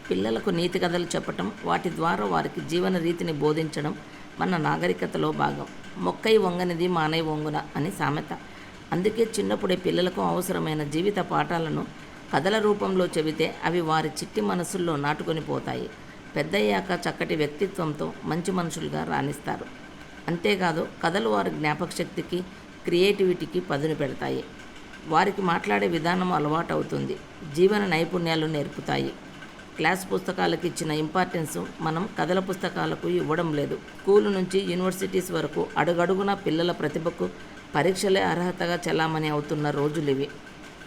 పిల్లలకు నీతి కథలు చెప్పటం, వాటి ద్వారా వారికి జీవన రీతిని బోధించడం మన నాగరికతలో భాగం. మొక్కై వంగనిది మానై వంగున అని సామెత. అందుకే చిన్నప్పుడే పిల్లలకు అవసరమైన జీవిత పాఠాలను కథల రూపంలో చెబితే అవి వారి చిట్టి మనసుల్లో నాటుకొని పోతాయి. పెద్దయ్యాక చక్కటి వ్యక్తిత్వంతో మంచి మనుషులుగా రాణిస్తారు. అంతేకాదు, కథలు వారి జ్ఞాపకశక్తికి, క్రియేటివిటీకి పదును పెడతాయి. వారికి మాట్లాడే విధానం అలవాటు అవుతుంది. జీవన నైపుణ్యాలు నేర్పుతాయి. క్లాస్ పుస్తకాలకు ఇచ్చిన ఇంపార్టెన్స్ మనం కథల పుస్తకాలకు ఇవ్వడం లేదు. స్కూలు నుంచి యూనివర్సిటీస్ వరకు అడుగడుగున పిల్లల ప్రతిభకు పరీక్షలే అర్హతగా చెల్లామణి అవుతున్న రోజులివి.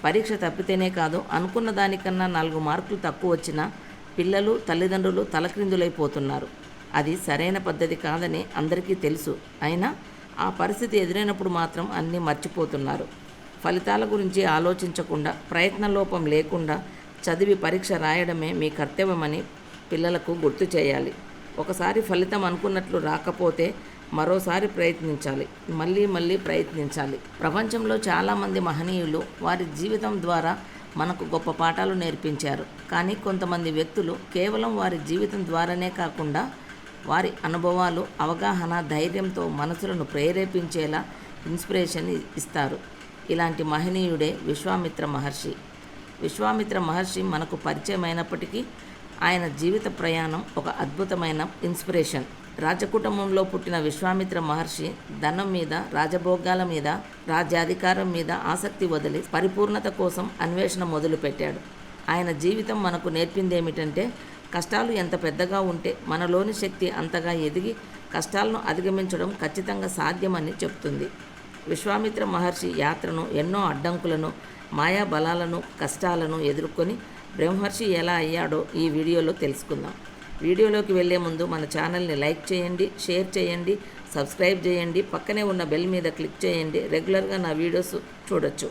పరీక్ష తప్పితేనే కాదు, అనుకున్న దానికన్నా 4 మార్కులు తక్కువ వచ్చినా పిల్లలు, తల్లిదండ్రులు తలక్రిందులైపోతున్నారు. అది సరైన పద్ధతి కాదని అందరికీ తెలుసు. అయినా ఆ పరిస్థితి ఎదురైనప్పుడు మాత్రం అన్నీ మర్చిపోతున్నారు. ఫలితాల గురించి ఆలోచించకుండా, ప్రయత్నలోపం లేకుండా చదివి పరీక్ష రాయడమే మీ కర్తవ్యమని పిల్లలకు గుర్తు చేయాలి. ఒకసారి ఫలితం అనుకున్నట్లు రాకపోతే మరోసారి ప్రయత్నించాలి, మళ్ళీ ప్రయత్నించాలి. ప్రపంచంలో చాలామంది మహనీయులు వారి జీవితం ద్వారా మనకు గొప్ప పాఠాలు నేర్పించారు. కానీ కొంతమంది వ్యక్తులు కేవలం వారి జీవితం ద్వారానే కాకుండా వారి అనుభవాలు, అవగాహన, ధైర్యంతో మనసులను ప్రేరేపించేలా ఇన్స్పిరేషన్ ఇస్తారు. ఇలాంటి మహనీయుడే విశ్వామిత్ర మహర్షి. విశ్వామిత్ర మహర్షి మనకు పరిచయం అయినప్పటికీ ఆయన జీవిత ప్రయాణం ఒక అద్భుతమైన ఇన్స్పిరేషన్. రాజకుటుంబంలో పుట్టిన విశ్వామిత్ర మహర్షి ధనం మీద, రాజభోగాల మీద, రాజ్యాధికారం మీద ఆసక్తి వదిలి పరిపూర్ణత కోసం అన్వేషణ మొదలుపెట్టాడు. ఆయన జీవితం మనకు నేర్పిందేమిటంటే, కష్టాలు ఎంత పెద్దగా ఉంటే మనలోని శక్తి అంతగా ఎదిగి కష్టాలను అధిగమించడం ఖచ్చితంగా సాధ్యమని చెప్తుంది. విశ్వామిత్ర మహర్షి యాత్రను, ఎన్నో అడ్డంకులను, మాయా బలాలను, కష్టాలను ఎదుర్కొని బ్రహ్మర్షి ఎలా అయ్యాడో ఈ వీడియోలో తెలుసుకుందాం. వీడియోలోకి వెళ్లే ముందు మన ఛానల్ని లైక్ చేయండి, షేర్ చేయండి, సబ్స్క్రైబ్ చేయండి, పక్కనే ఉన్న బెల్ మీద క్లిక్ చేయండి. రెగ్యులర్గా నా వీడియోస్ చూడొచ్చు.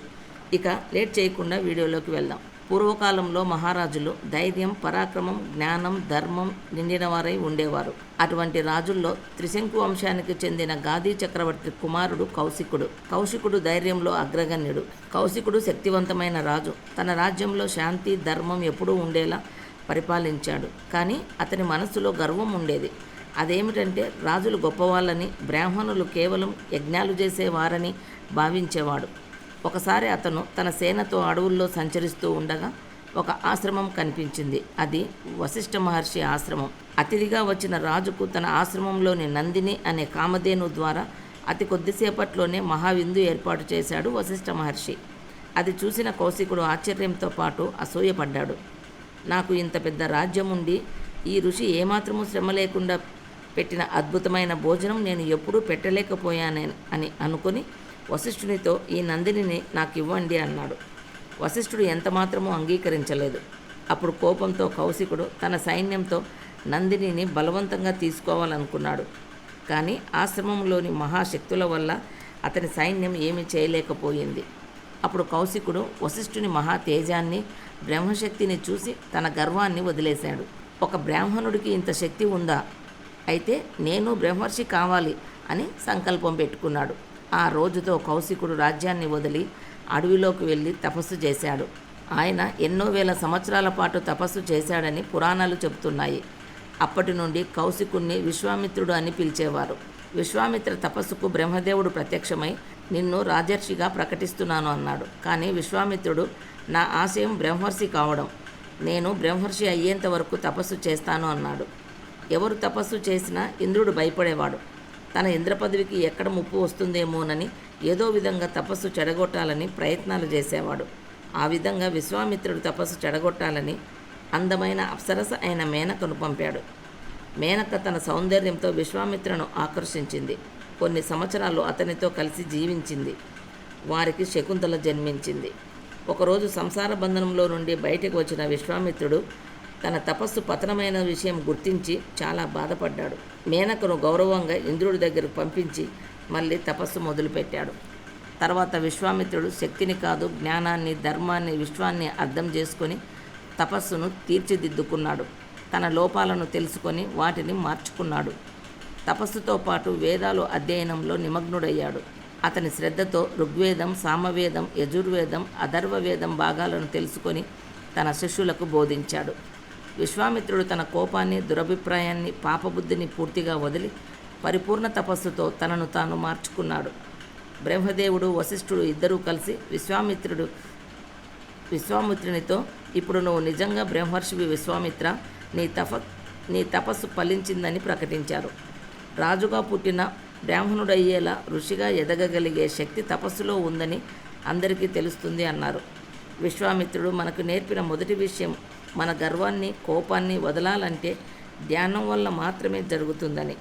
ఇక లేట్ చేయకుండా వీడియోలోకి వెళ్దాం. పూర్వకాలంలో మహారాజులు ధైర్యం, పరాక్రమం, జ్ఞానం, ధర్మం నిండినవారై ఉండేవారు. అటువంటి రాజుల్లో త్రిశంకు వంశానికి చెందిన గాదీ చక్రవర్తి కుమారుడు కౌశికుడు. కౌశికుడు ధైర్యంలో అగ్రగణ్యుడు. కౌశికుడు శక్తివంతమైన రాజు. తన రాజ్యంలో శాంతి, ధర్మం ఎప్పుడూ ఉండేలా పరిపాలించాడు. కానీ అతని మనస్సులో గర్వం ఉండేది. అదేమిటంటే, రాజులు గొప్పవాళ్ళని, బ్రాహ్మణులు కేవలం యజ్ఞాలు చేసేవారని భావించేవాడు. ఒకసారి అతను తన సేనతో అడవుల్లో సంచరిస్తూ ఉండగా ఒక ఆశ్రమం కనిపించింది. అది వశిష్ఠ మహర్షి ఆశ్రమం. అతిథిగా వచ్చిన రాజుకు తన ఆశ్రమంలోని నందిని అనే కామధేను ద్వారా అతి కొద్దిసేపట్లోనే మహావిందు ఏర్పాటు చేశాడు వశిష్ఠ మహర్షి. అది చూసిన కౌశికుడు ఆశ్చర్యంతో పాటు అసూయపడ్డాడు. నాకు ఇంత పెద్ద రాజ్యం ఉండి ఈ ఋషి ఏమాత్రమూ శ్రమ లేకుండా పెట్టిన అద్భుతమైన భోజనం నేను ఎప్పుడూ పెట్టలేకపోయానే అని అనుకుని వశిష్ఠునితో ఈ నందినిని నాకు ఇవ్వండి అన్నాడు. వశిష్ఠుడు ఎంతమాత్రమూ అంగీకరించలేదు. అప్పుడు కోపంతో కౌశికుడు తన సైన్యంతో నందినిని బలవంతంగా తీసుకోవాలనుకున్నాడు. కానీ ఆశ్రమంలోని మహాశక్తుల వల్ల అతని సైన్యం ఏమీ చేయలేకపోయింది. అప్పుడు కౌశికుడు వశిష్ఠుని మహా తేజాన్ని, బ్రహ్మశక్తిని చూసి తన గర్వాన్ని వదిలేశాడు. ఒక బ్రాహ్మణుడికి ఇంత శక్తి ఉందా? అయితే నేను బ్రహ్మర్షి కావాలి అని సంకల్పం పెట్టుకున్నాడు. ఆ రోజుతో కౌశికుడు రాజ్యాన్ని వదిలి అడవిలోకి వెళ్ళి తపస్సు చేశాడు. ఆయన ఎన్నో వేల సంవత్సరాల పాటు తపస్సు చేశాడని పురాణాలు చెబుతున్నాయి. అప్పటి నుండి కౌశికుణ్ణి విశ్వామిత్రుడు అని పిలిచేవారు. విశ్వామిత్ర తపస్సుకు బ్రహ్మదేవుడు ప్రత్యక్షమై నిన్ను రాజర్షిగా ప్రకటిస్తున్నాను అన్నాడు. కానీ విశ్వామిత్రుడు, నా ఆశయం బ్రహ్మర్షి కావడం, నేను బ్రహ్మర్షి అయ్యేంత వరకు తపస్సు చేస్తాను అన్నాడు. ఎవరు తపస్సు చేసినా ఇంద్రుడు భయపడేవాడు. తన ఇంద్ర పదవికి ఎక్కడ ముప్పు వస్తుందేమోనని ఏదో విధంగా తపస్సు చెడగొట్టాలని ప్రయత్నాలు చేసేవాడు. ఆ విధంగా విశ్వామిత్రుడు తపస్సు చెడగొట్టాలని అందమైన అప్సరస అయిన మేనకను పంపాడు. మేనక తన సౌందర్యంతో విశ్వామిత్రను ఆకర్షించింది. కొన్ని సంవత్సరాలు అతనితో కలిసి జీవించింది. వారికి శకుంతల జన్మించింది. ఒకరోజు సంసార బంధనంలో నుండి బయటకు వచ్చిన విశ్వామిత్రుడు తన తపస్సు పతనమైన విషయం గుర్తించి చాలా బాధపడ్డాడు. మేనకను గౌరవంగా ఇంద్రుడి దగ్గరకు పంపించి మళ్ళీ తపస్సు మొదలుపెట్టాడు. తర్వాత విశ్వామిత్రుడు శక్తిని కాదు, జ్ఞానాన్ని, ధర్మాన్ని, విశ్వాన్ని అర్థం చేసుకొని తపస్సును తీర్చిదిద్దుకున్నాడు. తన లోపాలను తెలుసుకొని వాటిని మార్చుకున్నాడు. తపస్సుతో పాటు వేదాలు అధ్యయనంలో నిమగ్నుడయ్యాడు. అతని శ్రద్ధతో ఋగ్వేదం, సామవేదం, యజుర్వేదం, అథర్వవేదం భాగాలను తెలుసుకొని తన శిష్యులకు బోధించాడు. విశ్వామిత్రుడు తన కోపాన్ని, దురభిప్రాయాన్ని, పాపబుద్ధిని పూర్తిగా వదిలి పరిపూర్ణ తపస్సుతో తనను తాను మార్చుకున్నాడు. బ్రహ్మదేవుడు, వశిష్ఠుడు ఇద్దరూ కలిసి విశ్వామిత్రునితో, ఇప్పుడు నువ్వు నిజంగా బ్రహ్మర్షివి విశ్వామిత్ర, నీ తపస్సు ఫలించిందని ప్రకటించారు. రాజుగా పుట్టిన బ్రాహ్మణుడయ్యేలా ఋషిగా ఎదగగలిగే శక్తి తపస్సులో ఉందని అందరికీ తెలుస్తుంది అన్నారు. విశ్వామిత్రుడు మనకు నేర్పిన మొదటి విషయం మన గర్వాన్ని, కోపాన్ని వదలాలంటే ధ్యానం వల్ల మాత్రమే జరుగుతుందని.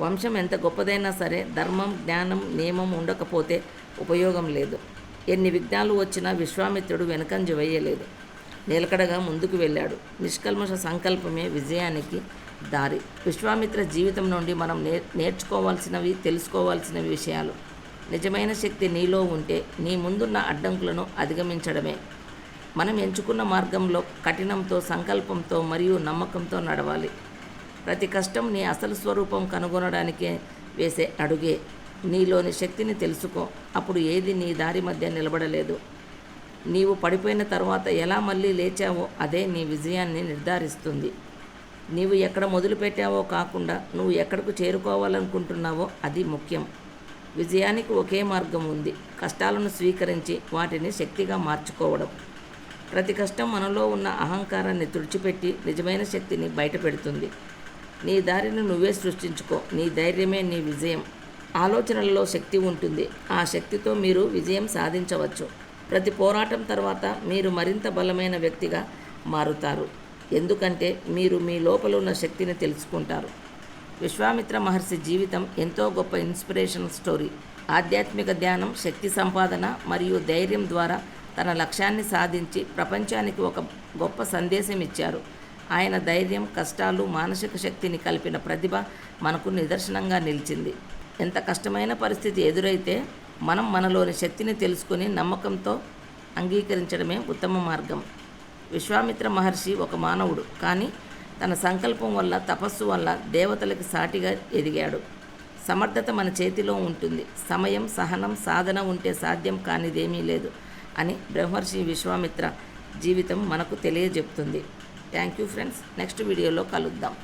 వంశం ఎంత గొప్పదైనా సరే ధర్మం, జ్ఞానం, నియమం ఉండకపోతే ఉపయోగం లేదు. ఎన్ని విఘ్నాలు వచ్చినా విశ్వామిత్రుడు వెనకంజ వేయలేదు. నిలకడగా ముందుకు వెళ్ళాడు. నిష్కల్మష సంకల్పమే విజయానికి దారి. విశ్వామిత్ర జీవితం నుండి మనం నేర్చుకోవాల్సినవి, తెలుసుకోవాల్సిన విషయాలు. నిజమైన శక్తి నీలో ఉంటే నీ ముందున్న అడ్డంకులను అధిగమించడమే. మనం ఎంచుకున్న మార్గంలో కఠినంతో, సంకల్పంతో మరియు నమ్మకంతో నడవాలి. ప్రతి కష్టం నీ అసలు స్వరూపం కనుగొనడానికే వేసే అడుగే. నీలోని శక్తిని తెలుసుకో. అప్పుడు ఏది నీ దారి మధ్య నిలబడలేదు. నీవు పడిపోయిన తర్వాత ఎలా మళ్ళీ లేచావో అదే నీ విజయాన్ని నిర్ధారిస్తుంది. నీవు ఎక్కడ మొదలుపెట్టావో కాకుండా నువ్వు ఎక్కడకు చేరుకోవాలనుకుంటున్నావో అది ముఖ్యం. విజయానికి ఒకే మార్గం ఉంది. కష్టాలను స్వీకరించి వాటిని శక్తిగా మార్చుకోవడం. ప్రతి కష్టం మనలో ఉన్న అహంకారాన్ని తుడిచిపెట్టి నిజమైన శక్తిని బయటపెడుతుంది. నీ దారిని నువ్వే సృష్టించుకో. నీ ధైర్యమే నీ విజయం. ఆలోచనలలో శక్తి ఉంటుంది. ఆ శక్తితో మీరు విజయం సాధించవచ్చు. ప్రతి పోరాటం తర్వాత మీరు మరింత బలమైన వ్యక్తిగా మారుతారు. ఎందుకంటే మీరు మీ లోపల ఉన్న శక్తిని తెలుసుకుంటారు. విశ్వామిత్ర మహర్షి జీవితం ఎంతో గొప్ప ఇన్స్పిరేషనల్ స్టోరీ. ఆధ్యాత్మిక ధ్యానం, శక్తి సంపాదన మరియు ధైర్యం ద్వారా తన లక్ష్యాన్ని సాధించి ప్రపంచానికి ఒక గొప్ప సందేశం ఇచ్చారు. ఆయన ధైర్యం, కష్టాలు, మానసిక శక్తిని కలిపిన ప్రతిభ మనకు నిదర్శనంగా నిలిచింది. ఎంత కష్టమైన పరిస్థితి ఎదురైతే మనం మనలోని శక్తిని తెలుసుకుని నమ్మకంతో అంగీకరించడమే ఉత్తమ మార్గం. విశ్వామిత్ర మహర్షి ఒక మానవుడు, కానీ తన సంకల్పం వల్ల, తపస్సు వల్ల దేవతలకు సాటిగా ఎదిగాడు. సమర్థత మన చేతిలో ఉంటుంది. సమయం, సహనం, సాధన ఉంటే సాధ్యం కానిదేమీ లేదు అని బ్రహ్మర్షి విశ్వామిత్ర జీవితం మనకు తెలియజెప్తుంది. Thank you friends. నెక్స్ట్ వీడియోలో కలుద్దాం.